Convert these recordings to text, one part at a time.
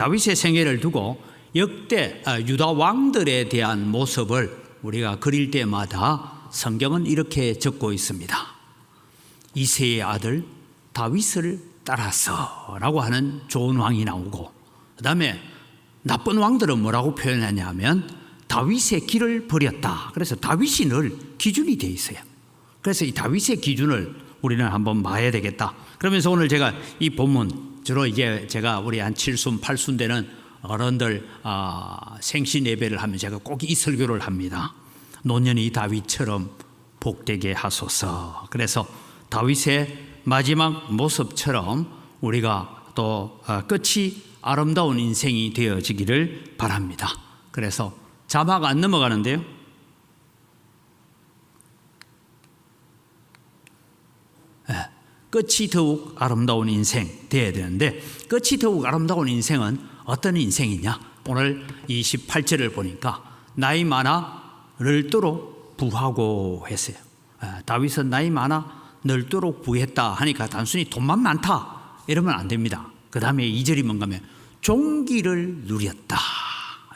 다윗의 생애를 두고 역대 유다 왕들에 대한 모습을 우리가 그릴 때마다 성경은 이렇게 적고 있습니다. 이새의 아들 다윗을 따라서 라고 하는 좋은 왕이 나오고, 그 다음에 나쁜 왕들은 뭐라고 표현하냐면 다윗의 길을 버렸다. 그래서 다윗이 늘 기준이 되어 있어요. 그래서 이 다윗의 기준을 우리는 한번 봐야 되겠다. 그러면서 오늘 제가 이 본문, 주로 이제 제가 우리 한 7순 8순 되는 어른들 생신 예배를 하면 제가 꼭 이 설교를 합니다. 노년이 다윗처럼 복되게 하소서. 그래서 다윗의 마지막 모습처럼 우리가 또 끝이 아름다운 인생이 되어지기를 바랍니다. 그래서 자막 안 넘어가는데요. 끝이 더욱 아름다운 인생 되어야 되는데, 끝이 더욱 아름다운 인생은 어떤 인생이냐? 오늘 28절을 보니까 나이 많아 늙도록 부하고 했어요. 다윗은 나이 많아 늙도록 부했다 하니까 단순히 돈만 많다 이러면 안 됩니다. 그 다음에 2절이 뭔가 하면 존귀를 누렸다.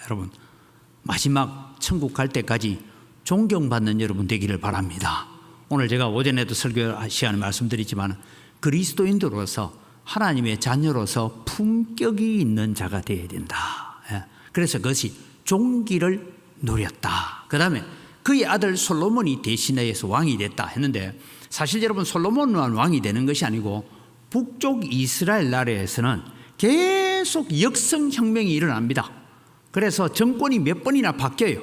여러분, 마지막 천국 갈 때까지 존경받는 여러분 되기를 바랍니다. 오늘 제가 오전에도 설교 시간에 말씀드렸지만 그리스도인으로서 하나님의 자녀로서 품격이 있는 자가 되어야 된다. 그래서 그것이 존귀를 누렸다. 그 다음에 그의 아들 솔로몬이 대신하여서 왕이 됐다 했는데, 사실 여러분 솔로몬만 왕이 되는 것이 아니고 북쪽 이스라엘 나라에서는 계속 역성혁명이 일어납니다. 그래서 정권이 몇 번이나 바뀌어요.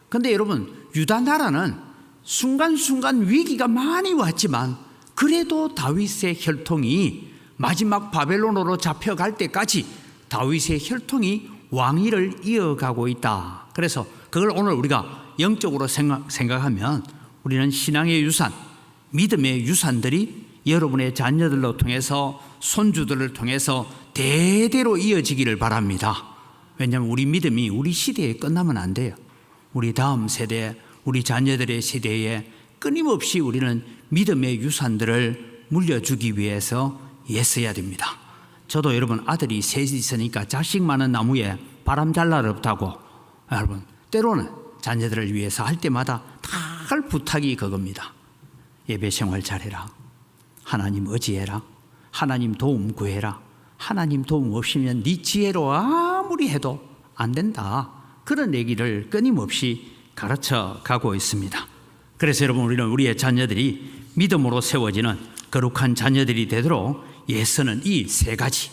그런데 여러분 유다 나라는 순간순간 위기가 많이 왔지만 그래도 다윗의 혈통이 마지막 바벨론으로 잡혀갈 때까지 다윗의 혈통이 왕위를 이어가고 있다. 그래서 그걸 오늘 우리가 영적으로 생각하면 우리는 신앙의 유산, 믿음의 유산들이 여러분의 자녀들로 통해서 손주들을 통해서 대대로 이어지기를 바랍니다. 왜냐하면 우리 믿음이 우리 시대에 끝나면 안 돼요. 우리 다음 세대, 우리 자녀들의 세대에 끊임없이 우리는 믿음의 유산들을 물려주기 위해서 애써야 됩니다. 저도 여러분 아들이 셋이 있으니까 자식 많은 나무에 바람 잘 날 없다고, 여러분 때로는 자녀들을 위해서 할 때마다 다 부탁이 그겁니다. 예배 생활 잘해라. 하나님 의지해라. 하나님 도움 구해라. 하나님 도움 없이면 네 지혜로 아무리 해도 안 된다. 그런 얘기를 끊임없이 가르쳐 가고 있습니다. 그래서 여러분 우리는 우리의 자녀들이 믿음으로 세워지는 거룩한 자녀들이 되도록 애쓰는 이 세 가지,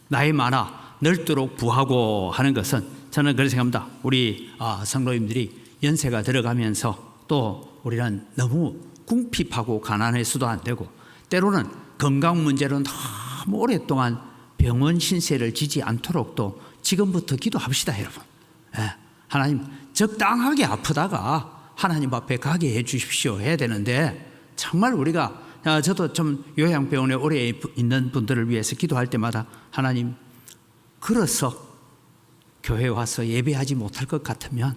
나이 많아 늙도록 부하고 하는 것은 저는 그렇게 생각합니다. 우리 성도님들이 연세가 들어가면서 또 우리는 너무 궁핍하고 가난해서도 안 되고, 때로는 건강 문제로 너무 오랫동안 병원 신세를 지지 않도록 또 지금부터 기도합시다. 여러분, 하나님 적당하게 아프다가 하나님 앞에 가게 해 주십시오 해야 되는데, 정말 우리가 저도 좀 요양병원에 오래 있는 분들을 위해서 기도할 때마다 하나님 걸어서 교회 와서 예배하지 못할 것 같으면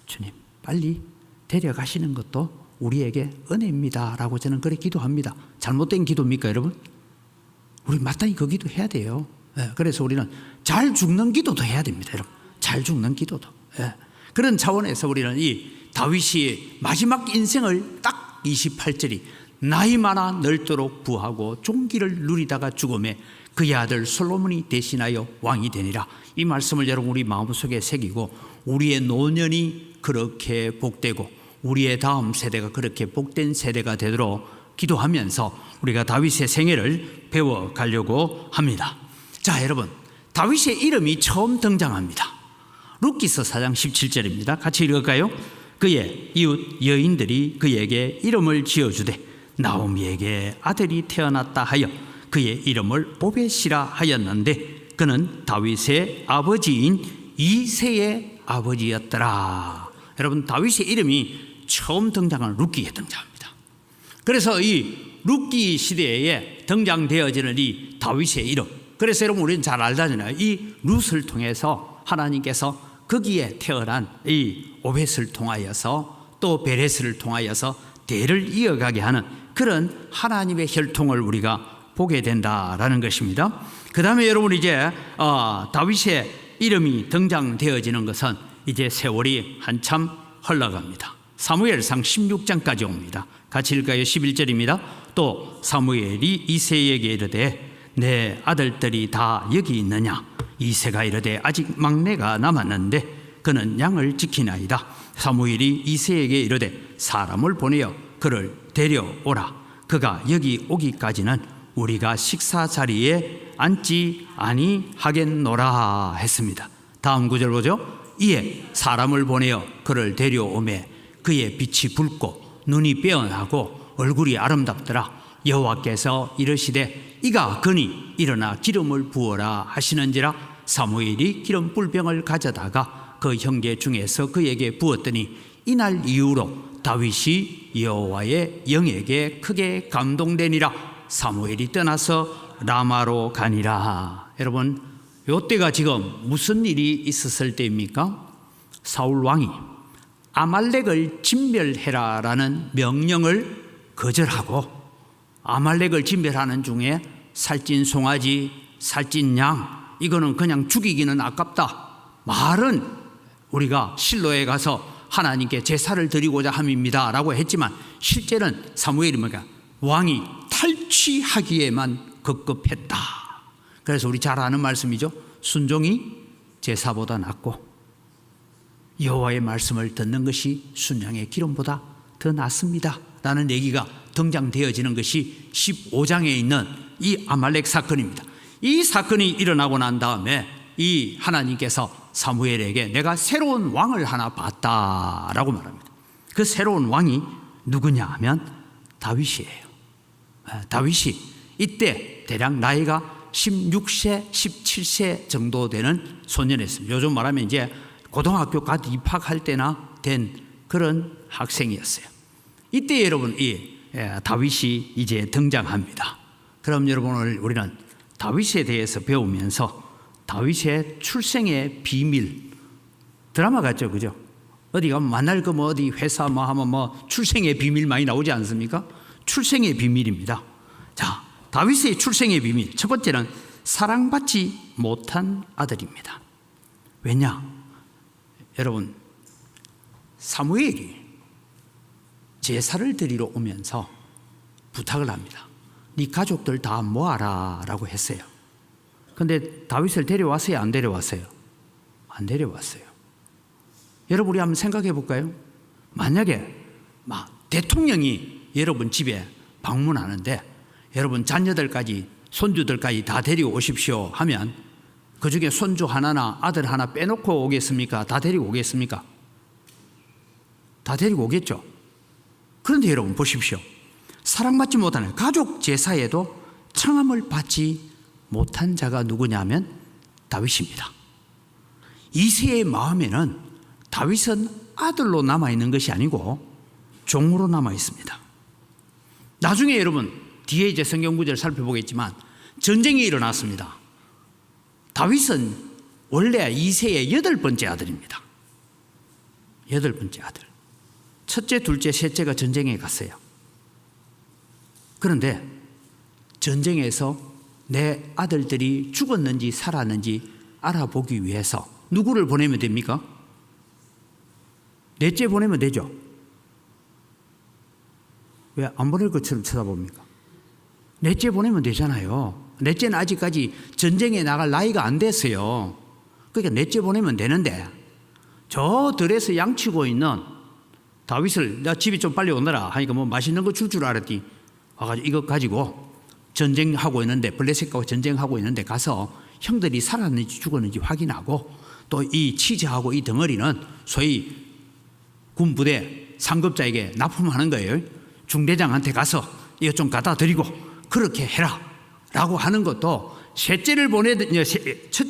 주님 빨리 데려가시는 것도 우리에게 은혜입니다 라고 저는 그렇게 기도합니다. 잘못된 기도입니까 여러분? 우리 마땅히 그 기도 해야 돼요. 그래서 우리는 잘 죽는 기도도 해야 됩니다. 여러분, 잘 죽는 기도도. 그런 차원에서 우리는 이 다윗이 마지막 인생을 딱 28절이 나이 많아 늙도록 부하고 존귀를 누리다가 죽음에 그의 아들 솔로몬이 대신하여 왕이 되니라. 이 말씀을 여러분 우리 마음속에 새기고 우리의 노년이 그렇게 복되고 우리의 다음 세대가 그렇게 복된 세대가 되도록 기도하면서 우리가 다윗의 생애를 배워가려고 합니다. 자, 여러분, 다윗의 이름이 처음 등장합니다. 룻기서 4장 17절입니다. 같이 읽을까요? 그의 이웃 여인들이 그에게 이름을 지어주되 나오미에게 아들이 태어났다 하여 그의 이름을 오벳이라 하였는데 그는 다윗의 아버지인 이새의 아버지였더라. 여러분, 다윗의 이름이 처음 등장하는 룻기에 등장합니다. 그래서 이 룻기 시대에 등장되어지는 이 다윗의 이름, 그래서 여러분 우리는 잘 알잖아요. 이 룻을 통해서 하나님께서 거기에 태어난 이 오벳을 통하여서 또 베레스를 통하여서 대를 이어가게 하는 그런 하나님의 혈통을 우리가 보게 된다라는 것입니다. 그 다음에 여러분 이제 다윗의 이름이 등장되어지는 것은 이제 세월이 한참 흘러갑니다. 사무엘상 16장까지 옵니다. 같이 읽어요. 11절입니다. 또 사무엘이 이새에게 이르되 내 아들들이 다 여기 있느냐? 이새가 이르되 아직 막내가 남았는데 그는 양을 지키나이다. 사무엘이 이새에게 이르되 사람을 보내어 그를 데려오라. 그가 여기 오기까지는 우리가 식사 자리에 앉지 아니하겠노라 했습니다. 다음 구절 보죠. 이에 사람을 보내어 그를 데려오매 그의 빛이 붉고 눈이 빼어나고 얼굴이 아름답더라. 여호와께서 이르시되 이가 그니 일어나 기름을 부어라 하시는지라. 사무엘이 기름 뿔병을 가져다가 그 형제 중에서 그에게 부었더니 이날 이후로 다윗이 여호와의 영에게 크게 감동되니라. 사무엘이 떠나서 라마로 가니라. 여러분, 요때가 지금 무슨 일이 있었을 때입니까? 사울 왕이 아말렉을 진멸해라라는 명령을 거절하고 아말렉을 진멸하는 중에 살찐 송아지, 살찐 양, 이거는 그냥 죽이기는 아깝다. 말은 우리가 실로에 가서 하나님께 제사를 드리고자 함입니다 라고 했지만 실제는 사무엘이 뭐가 왕이 탈취하기에만 급급했다. 그래서 우리 잘 아는 말씀이죠. 순종이 제사보다 낫고 여호와의 말씀을 듣는 것이 순양의 기름보다 더 낫습니다 라는 얘기가 등장되어지는 것이 15장에 있는 이 아말렉 사건입니다. 이 사건이 일어나고 난 다음에 이 하나님께서 사무엘에게 내가 새로운 왕을 하나 봤다라고 말합니다. 그 새로운 왕이 누구냐 하면 다윗이에요. 다윗이 이때 대략 나이가 16세, 17세 정도 되는 소년이었습니다. 요즘 말하면 이제 고등학교 갓 입학할 때나 된 그런 학생이었어요. 이때 여러분 이 다윗이 이제 등장합니다. 그럼 여러분 오늘 우리는 다윗에 대해서 배우면서 다윗의 출생의 비밀, 드라마 같죠, 그죠? 어디 가면 만날 거 뭐 어디 회사 뭐 하면 뭐 출생의 비밀 많이 나오지 않습니까? 출생의 비밀입니다. 자, 다윗의 출생의 비밀 첫 번째는 사랑받지 못한 아들입니다. 왜냐? 여러분, 사무엘이 제사를 드리러 오면서 부탁을 합니다. 네 가족들 다 모아라 라고 했어요. 근데 다윗을 데려왔어요? 안 데려왔어요? 안 데려왔어요. 여러분 우리 한번 생각해 볼까요? 만약에 대통령이 여러분 집에 방문하는데 여러분 자녀들까지 손주들까지 다 데리고 오십시오 하면 그중에 손주 하나나 아들 하나 빼놓고 오겠습니까? 다 데리고 오겠습니까? 다 데리고 오겠죠. 그런데 여러분 보십시오. 사랑받지 못하는 가족 제사에도 청함을 받지 못한 자가 누구냐면 다윗입니다. 이새의 마음에는 다윗은 아들로 남아있는 것이 아니고 종으로 남아있습니다. 나중에 여러분 뒤에 이제 성경 구절을 살펴보겠지만 전쟁이 일어났습니다. 다윗은 원래 이새의 8번째 아들입니다. 8번째 아들. 첫째, 둘째, 셋째가 전쟁에 갔어요. 그런데 전쟁에서 내 아들들이 죽었는지 살았는지 알아보기 위해서 누구를 보내면 됩니까? 넷째 보내면 되죠. 왜 안 보낼 것처럼 쳐다봅니까? 넷째 보내면 되잖아요. 넷째는 아직까지 전쟁에 나갈 나이가 안 됐어요. 그러니까 넷째 보내면 되는데 저 들에서 양치고 있는 다윗을 나 집에 좀 빨리 오너라 하니까 뭐 맛있는 거 줄 알았더니 와가지고 이거 가지고 전쟁하고 있는데 블레셋과 전쟁하고 있는데 가서 형들이 살았는지 죽었는지 확인하고 또 이 치즈하고 이 덩어리는 소위 군부대 상급자에게 납품하는 거예요. 중대장한테 가서 이거 좀 갖다 드리고 그렇게 해라 라고 하는 것도 셋째를 보내든지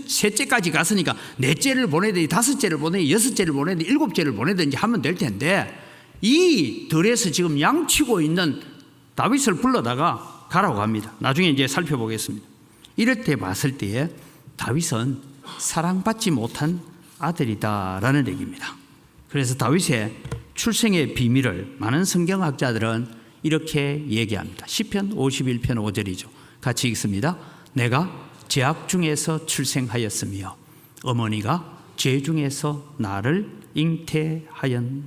셋째까지 갔으니까 넷째를 보내든지 다섯째를 보내든지 여섯째를 보내든지 일곱째를 보내든지 하면 될 텐데 이 들에서 지금 양치고 있는 다윗을 불러다가 가라고 합니다. 나중에 이제 살펴보겠습니다. 이럴 때 봤을 때에 다윗은 사랑받지 못한 아들이다라는 얘기입니다. 그래서 다윗의 출생의 비밀을 많은 성경학자들은 이렇게 얘기합니다. 시편 51편 5절이죠. 같이 읽습니다. 내가 죄악 중에서 출생하였으며 어머니가 죄 중에서 나를 잉태하였나이다.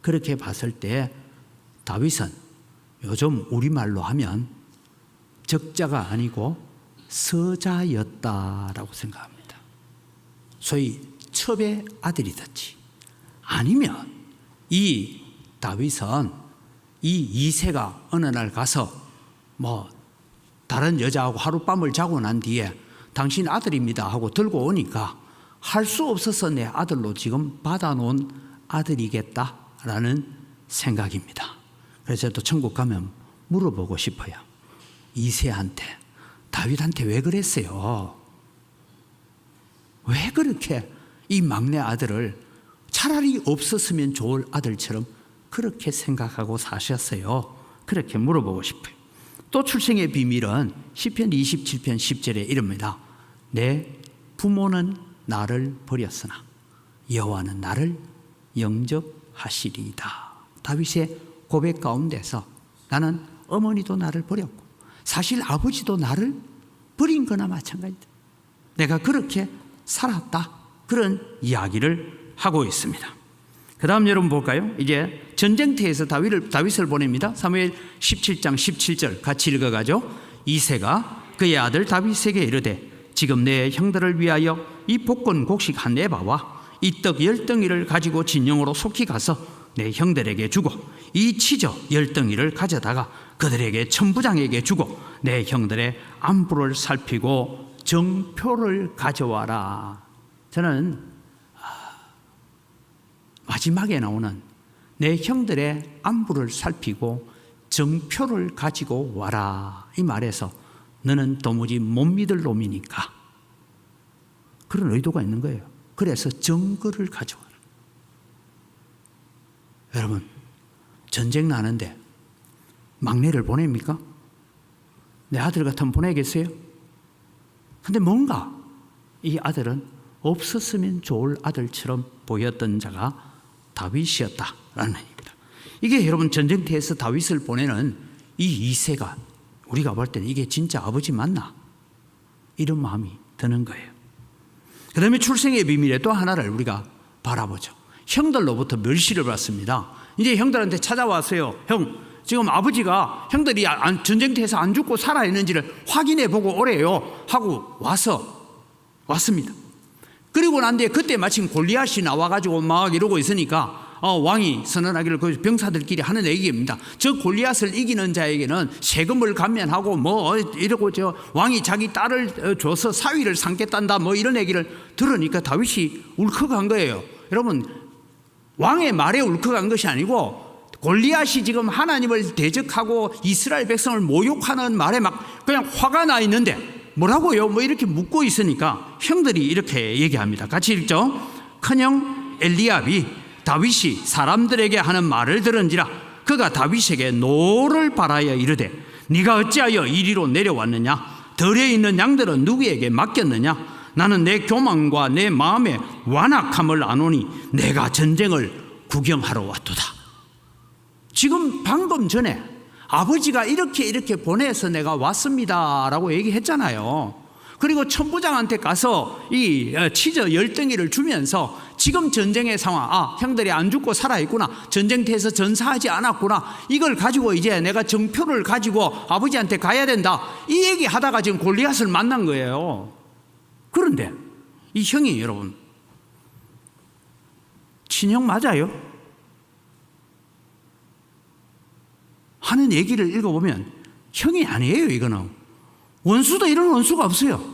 그렇게 봤을 때 다윗은 요즘 우리말로 하면 적자가 아니고 서자였다라고 생각합니다. 소위 첩의 아들이든지 아니면 이 다윗은 이 이새가 어느 날 가서 다른 여자하고 하룻밤을 자고 난 뒤에 당신 아들입니다 하고 들고 오니까 할 수 없어서 내 아들로 지금 받아놓은 아들이겠다라는 생각입니다. 그래서 또 천국 가면 물어보고 싶어요. 이새한테, 다윗한테 왜 그랬어요? 왜 그렇게 이 막내 아들을 차라리 없었으면 좋을 아들처럼 그렇게 생각하고 사셨어요? 그렇게 물어보고 싶어요. 또 출생의 비밀은 시편 27편 10절에 이릅니다. 내 부모는 나를 버렸으나 여호와는 나를 영접하시리이다. 다윗의 고백 가운데서 나는 어머니도 나를 버렸고 사실 아버지도 나를 버린 거나 마찬가지다. 내가 그렇게 살았다. 그런 이야기를 하고 있습니다. 그 다음 여러분 볼까요? 이제 전쟁터에서 다윗을 보냅니다. 사무엘 17장 17절 같이 읽어가죠. 이새가 그의 아들 다윗에게 이르되 지금 내 형들을 위하여 이 볶은 곡식 한 에바와 이 떡 10덩이를 가지고 진영으로 속히 가서 내 형들에게 주고 이 치저 10덩이를 가져다가 그들에게 천부장에게 주고 내 형들의 안부를 살피고 정표를 가져와라. 저는 마지막에 나오는 내 형들의 안부를 살피고 정표를 가지고 와라 이 말에서 너는 도무지 못 믿을 놈이니까 그런 의도가 있는 거예요. 그래서 증거를 가져와라. 여러분 전쟁 나는데 막내를 보냅니까? 내 아들 같으면 보내겠어요? 근데 뭔가 이 아들은 없었으면 좋을 아들처럼 보였던 자가 다윗이었다라는 얘기입니다. 이게 여러분 전쟁터에서 다윗을 보내는 이 이새가 우리가 볼 때는 이게 진짜 아버지 맞나? 이런 마음이 드는 거예요. 그 다음에 출생의 비밀에 또 하나를 우리가 바라보죠. 형들로부터 멸시를 받습니다. 이제 형들한테 찾아왔어요. 형, 지금 아버지가 형들이 전쟁터에서 안 죽고 살아있는지를 확인해 보고 오래요 하고 왔습니다. 그리고 난 뒤에 그때 마침 골리앗이 나와가지고 막 이러고 있으니까 왕이 선언하기를 그 병사들끼리 하는 얘기입니다. 저 골리앗을 이기는 자에게는 세금을 감면하고 이러고 저 왕이 자기 딸을 줘서 사위를 삼겠단다 이런 얘기를 들으니까 다윗이 울컥한 거예요. 여러분 왕의 말에 울컥한 것이 아니고 골리앗이 지금 하나님을 대적하고 이스라엘 백성을 모욕하는 말에 막 그냥 화가 나 있는데 뭐라고요? 이렇게 묻고 있으니까 형들이 이렇게 얘기합니다. 같이 읽죠. 큰형 엘리압이 다윗이 사람들에게 하는 말을 들은지라 그가 다윗에게 노를 바라여 이르되 네가 어찌하여 이리로 내려왔느냐? 들에 있는 양들은 누구에게 맡겼느냐? 나는 내 교만과 내 마음의 완악함을 아노니 내가 전쟁을 구경하러 왔도다. 지금 방금 전에 아버지가 이렇게 보내서 내가 왔습니다 라고 얘기했잖아요. 그리고 천부장한테 가서 이 치저 10덩이를 주면서 지금 전쟁의 상황, 형들이 안 죽고 살아있구나, 전쟁터에서 전사하지 않았구나, 이걸 가지고 이제 내가 정표를 가지고 아버지한테 가야 된다, 이 얘기 하다가 지금 골리앗을 만난 거예요. 그런데 이 형이 여러분 친형 맞아요? 하는 얘기를 읽어보면 형이 아니에요. 이거는 원수도 이런 원수가 없어요.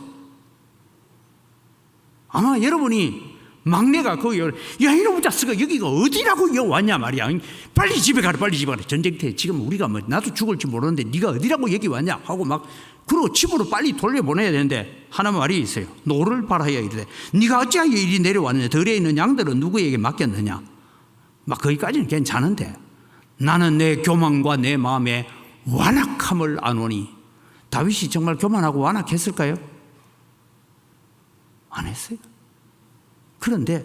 아마 여러분이 막내가 거기 야 이놈의 자식아 여기가 어디라고 여기 왔냐 말이야. 빨리 집에 가라, 빨리 집에 가라. 전쟁터에 지금 우리가 나도 죽을지 모르는데 네가 어디라고 여기 왔냐 하고 막 그러고 집으로 빨리 돌려보내야 되는데 하나 말이 있어요. 노를 바라야 이르되 네가 어찌하여 이리 내려왔느냐? 들에 있는 양들은 누구에게 맡겼느냐? 막 거기까지는 괜찮은데 나는 내 교만과 내 마음의 완악함을 아노니. 다윗이 정말 교만하고 완악했을까요? 안 했어요. 그런데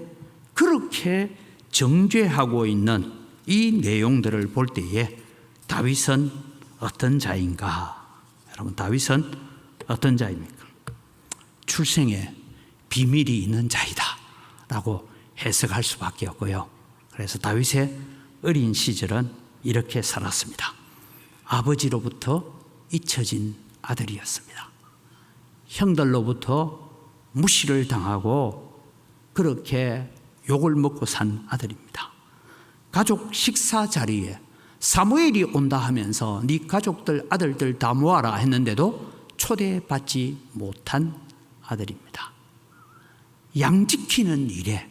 그렇게 정죄하고 있는 이 내용들을 볼 때에 다윗은 어떤 자인가? 여러분 다윗은 어떤 자입니까? 출생에 비밀이 있는 자이다 라고 해석할 수밖에 없고요. 그래서 다윗의 어린 시절은 이렇게 살았습니다. 아버지로부터 잊혀진 아들이었습니다. 형들로부터 무시를 당하고 그렇게 욕을 먹고 산 아들입니다. 가족 식사 자리에 사무엘이 온다 하면서 네 가족들 아들들 다 모아라 했는데도 초대받지 못한 아들입니다. 양 지키는 일에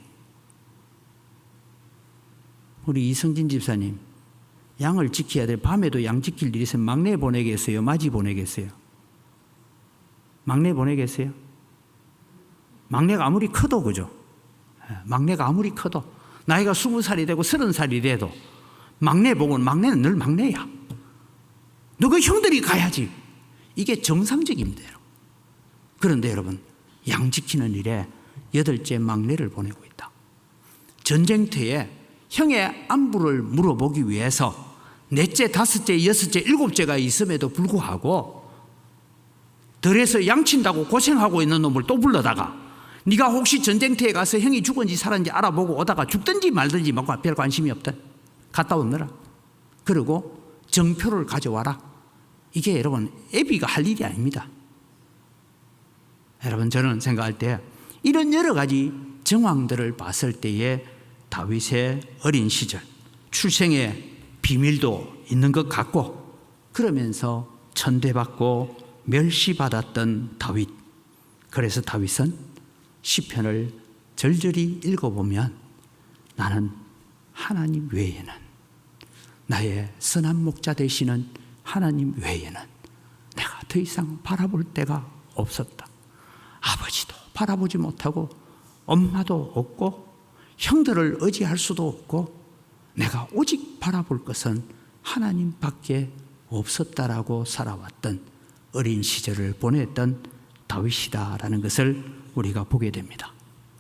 우리 이성진 집사님 양을 지켜야 돼. 밤에도 양 지킬 일이 있으면 막내 보내겠어요? 맞이 보내겠어요? 막내 보내겠어요? 막내가 아무리 커도 그죠? 막내가 아무리 커도 나이가 20살이 되고 30살이 돼도 막내 보고는 막내는 늘 막내야. 너그 형들이 가야지. 이게 정상적입니다. 여러분. 그런데 여러분 양 지키는 일에 8째 막내를 보내고 있다. 전쟁터에 형의 안부를 물어보기 위해서 4째, 5째, 6째, 7째가 있음에도 불구하고 덜해서 양친다고 고생하고 있는 놈을 또 불러다가 네가 혹시 전쟁터에 가서 형이 죽은지 살았는지 알아보고 오다가 죽든지 말든지 막 별 관심이 없다. 갔다 오느라. 그리고 정표를 가져와라. 이게 여러분 애비가 할 일이 아닙니다. 여러분 저는 생각할 때 이런 여러 가지 정황들을 봤을 때에 다윗의 어린 시절 출생의 비밀도 있는 것 같고 그러면서 천대받고 멸시받았던 다윗. 그래서 다윗은 시편을 절절히 읽어보면 나는 하나님 외에는 나의 선한 목자 되시는 하나님 외에는 내가 더 이상 바라볼 데가 없었다. 아버지도 바라보지 못하고 엄마도 없고 형들을 의지할 수도 없고 내가 오직 바라볼 것은 하나님밖에 없었다라고 살아왔던 어린 시절을 보냈던 다윗이다라는 것을 우리가 보게 됩니다.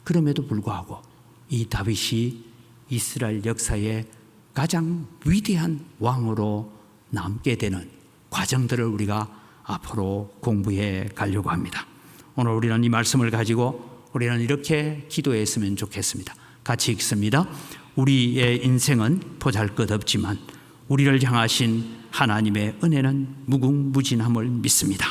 그럼에도 불구하고 이 다윗이 이스라엘 역사의 가장 위대한 왕으로 남게 되는 과정들을 우리가 앞으로 공부해 가려고 합니다. 오늘 우리는 이 말씀을 가지고 우리는 이렇게 기도했으면 좋겠습니다. 같이 읽습니다. 우리의 인생은 보잘것없지만 우리를 향하신 하나님의 은혜는 무궁무진함을 믿습니다.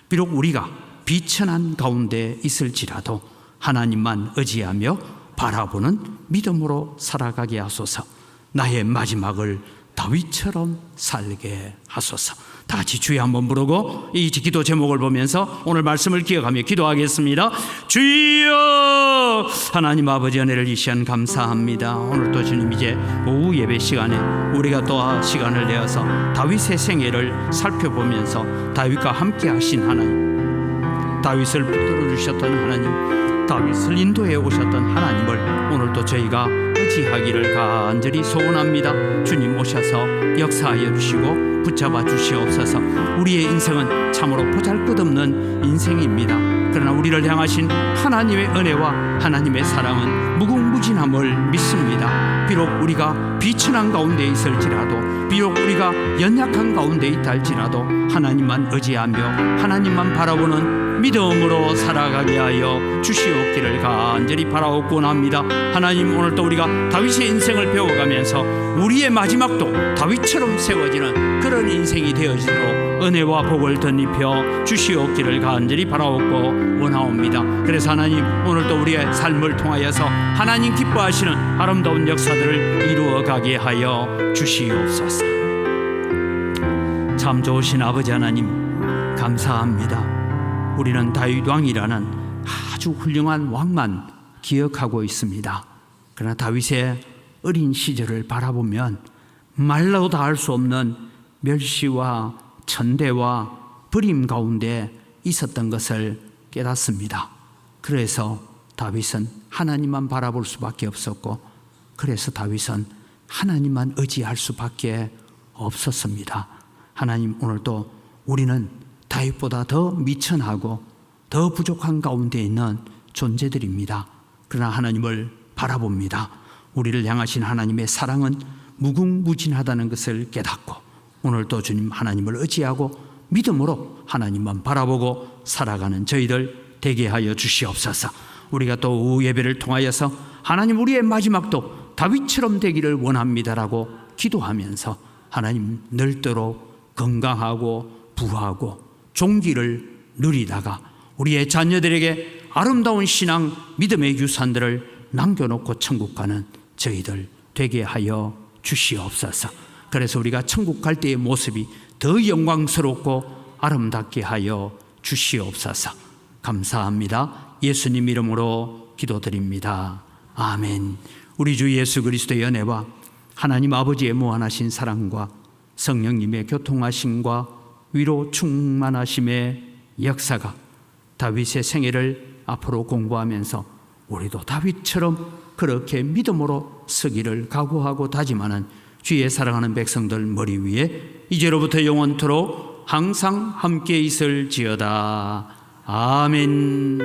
비록 우리가 비천한 가운데 있을지라도 하나님만 의지하며 바라보는 믿음으로 살아가게 하소서. 나의 마지막을 다윗처럼 살게 하소서. 다 같이 주여 한번 부르고 이 기도 제목을 보면서 오늘 말씀을 기억하며 기도하겠습니다. 주여 하나님 아버지 은혜를 이 시간 감사합니다. 오늘 또 주님 이제 오후 예배 시간에 우리가 또 시간을 내어서 다윗의 생애를 살펴보면서 다윗과 함께 하신 하나님, 다윗을 붙들어 주셨던 하나님, 다윗을 인도해 오셨던 하나님을 오늘 또 저희가 의지하기를 간절히 소원합니다. 주님 오셔서 역사하여 주시고 붙잡아 주시옵소서. 우리의 인생은 참으로 보잘것없는 인생입니다. 그러나 우리를 향하신 하나님의 은혜와 하나님의 사랑은 무궁무진함을 믿습니다. 비록 우리가 비천한 가운데 있을지라도, 비록 우리가 연약한 가운데 있다 할지라도 하나님만 의지하며 하나님만 바라보는 믿음으로 살아가게 하여 주시옵기를 간절히 바라옵곤 합니다. 하나님, 오늘도 우리가 다윗의 인생을 배워가면서 우리의 마지막도 다윗처럼 세워지는 그런 인생이 되어지도록 은혜와 복을 덧입혀 주시옵기를 간절히 바라옵고 원하옵니다. 그래서 하나님, 오늘도 우리의 삶을 통하여서 하나님 기뻐하시는 아름다운 역사들을 이루어가게 하여 주시옵소서. 참 좋으신 아버지 하나님, 감사합니다. 우리는 다윗 왕이라는 아주 훌륭한 왕만 기억하고 있습니다. 그러나 다윗의 어린 시절을 바라보면 말로 다 할 수 없는 멸시와 천대와 버림 가운데 있었던 것을 깨닫습니다. 그래서 다윗은 하나님만 바라볼 수밖에 없었고, 그래서 다윗은 하나님만 의지할 수밖에 없었습니다. 하나님, 오늘도 우리는 다윗보다 더 미천하고 더 부족한 가운데 있는 존재들입니다. 그러나 하나님을 바라봅니다. 우리를 향하신 하나님의 사랑은 무궁무진하다는 것을 깨닫고 오늘도 주님 하나님을 의지하고 믿음으로 하나님만 바라보고 살아가는 저희들 되게 하여 주시옵소서. 우리가 또 오후 예배를 통하여서 하나님 우리의 마지막도 다윗처럼 되기를 원합니다라고 기도하면서 하나님 늘도록 건강하고 부하고 종기를 누리다가 우리의 자녀들에게 아름다운 신앙 믿음의 유산들을 남겨놓고 천국 가는 저희들 되게 하여 주시옵소서. 그래서 우리가 천국 갈 때의 모습이 더 영광스럽고 아름답게 하여 주시옵소서. 감사합니다. 예수님 이름으로 기도드립니다. 아멘. 우리 주 예수 그리스도의 은혜와 하나님 아버지의 무한하신 사랑과 성령님의 교통하심과 위로 충만하심의 역사가 다윗의 생애를 앞으로 공부하면서 우리도 다윗처럼 그렇게 믿음으로 서기를 각오하고 다짐하는 주의 사랑하는 백성들 머리 위에 이제로부터 영원토록 항상 함께 있을지어다. 아멘.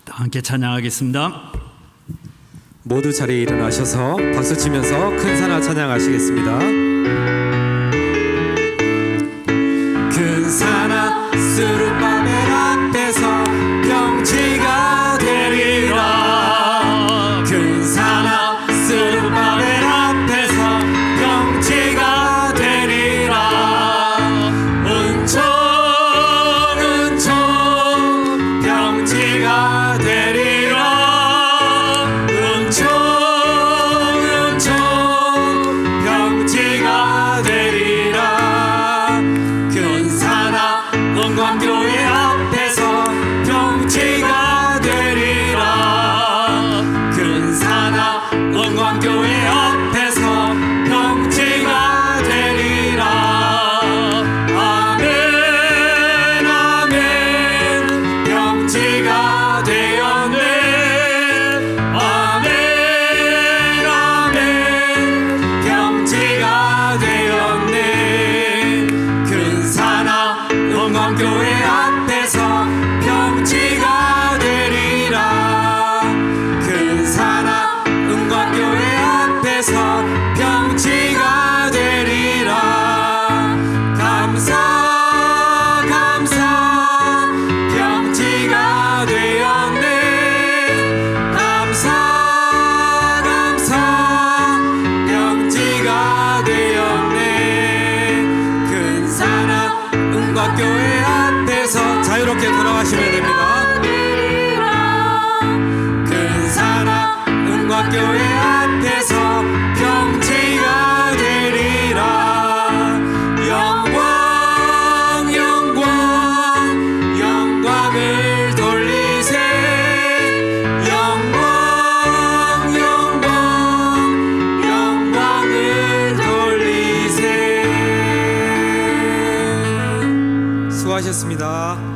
함께 찬양하겠습니다. 모두 자리에 일어나셔서 박수치면서 큰 산하 찬양하시겠습니다. 큰 산하 스룹바벨 앞에서 평지가 되리라. 큰 산하 스룹바벨 앞에서 평지가 되리라. 은총 평지가 되리라. 평지가 되리라. 큰 산하 은광교회 앞에서 평지가 되리라. 큰 산하 은광교회 앞에서 평지가 되리라. 아멘 아멘. 평지가 되었네. 아멘 아멘. 평지가 되었네. 큰 산하 은광교회 앞에서 평지가 되리라. 큰 산하 은광교회 앞에서 평지가 되리라. 감사 감사. 평지가 되었네. 감사 감사. 평지가 되었네. 큰 산하 은광교회 앞에서 자유롭게 걸어가시면 됩니다. 큰 산하 은광교회 앞에서 평지가 되리라. 영광 영광 영광을 돌리세. 영광 영광 영광을 돌리세. 수고하셨습니다.